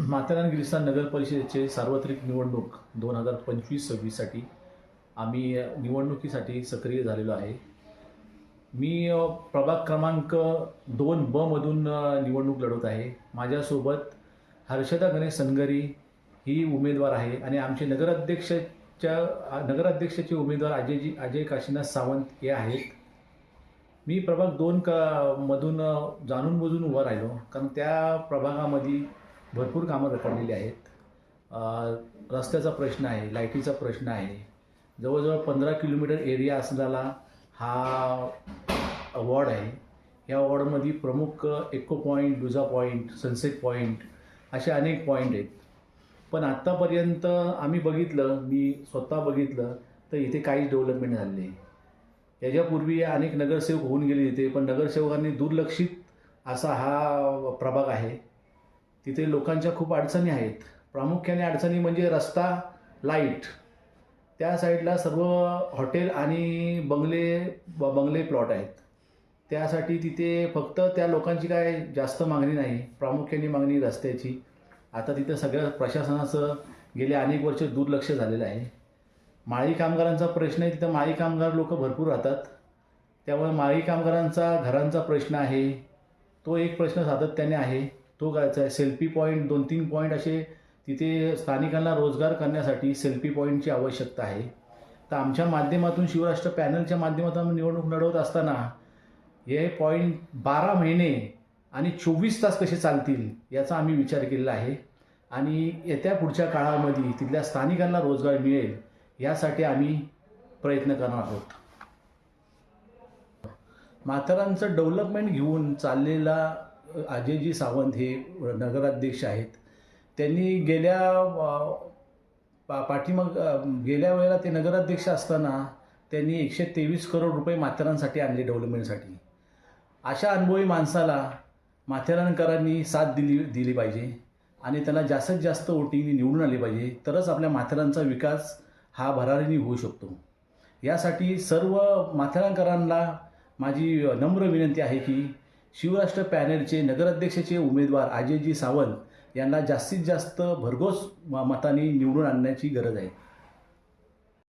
माथेरान गिरिस्थान नगर परिषदेचे सार्वत्रिक निवडणूक 2025-26साठी आम्ही निवडणुकीसाठी सक्रिय झालेलो आहे. मी प्रभाग क्रमांक 2 ब मधून निवडणूक लढवत आहे. माझ्यासोबत हर्षदा गणेश सनगरी ही उमेदवार आहे आणि आमचे नगराध्यक्षाचे उमेदवार अजय काशीनाथ सावंत हे आहेत. मी प्रभाग 2 मधून जाणून बुजून उभा राहिलो, कारण त्या प्रभागामध्ये भरपूर कामं रखडलेली आहेत. रस्त्याचा प्रश्न आहे, लाईटीचा प्रश्न आहे. जवळजवळ 15 किलोमीटर एरिया असलेला हा वॉर्ड आहे. या वॉर्डमध्ये प्रमुख echo point, Louisa point, sunset point असे अनेक पॉईंट आहेत. पण आत्तापर्यंत मी स्वतः बघितलं तर इथे काहीच डेव्हलपमेंट झाली नाही. याच्यापूर्वी अनेक नगरसेवक होऊन गेले तिथे, पण नगरसेवकांनी दुर्लक्षित असा हा प्रभाग आहे. तिथे लोकांच्या खूप अडचणी आहेत. प्रामुख्याने अडचणी म्हणजे रस्ता, लाईट. त्या साईडला सर्व हॉटेल आणि बंगले प्लॉट आहेत. त्यासाठी तिथे फक्त त्या लोकांची काय जास्त मागणी नाही, प्रामुख्याने मागणी रस्त्याची. आता तिथं सगळ्या प्रशासनाचं गेले अनेक वर्ष दुर्लक्ष झालेलं आहे. माळी कामगारांचा प्रश्न आहे. तिथं माळी कामगार लोक भरपूर राहतात, त्यामुळे माळी कामगारांचा घरांचा प्रश्न आहे. तो एक प्रश्न सातत्याने आहे. तो करायचा आहे. सेल्फी पॉईंट 2-3 पॉईंट असे तिथे स्थानिकांना रोजगार करण्यासाठी सेल्फी पॉईंटची आवश्यकता आहे. तर आमच्या माध्यमातून, शिवराष्ट्र पॅनलच्या माध्यमातून आम्ही निवडणूक लढवत असताना हे पॉईंट 12 महिने आणि 24 तास कसे चालतील याचा आम्ही विचार केलेला आहे. आणि येत्या पुढच्या काळामध्ये तिथल्या स्थानिकांना रोजगार मिळेल यासाठी आम्ही प्रयत्न करणार आहोत. माथेरानचं डेव्हलपमेंट घेऊन चाललेला अजयजी सावंत हे नगराध्यक्ष आहेत. त्यांनी गेल्या वेळेला ते नगराध्यक्ष असताना त्यांनी 123 करोड रुपये माथेरानसाठी आणले डेव्हलपमेंटसाठी. अशा अनुभवी माणसाला माथेरानकरांनी साथ दिली पाहिजे आणि त्यांना जास्तीत जास्त वोटिंगनी निवडून आले पाहिजे. तरच आपल्या माथेरानचा विकास हा भरारीने होऊ शकतो. यासाठी सर्व माथेरानकरांना माझी नम्र विनंती आहे की शिवराष्ट्र पॅनलचे नगराध्यक्षाचे उमेदवार अजयजी सावंत यांना जास्तीत जास्त भरघोस मतांनी निवडून आणण्याची गरज आहे.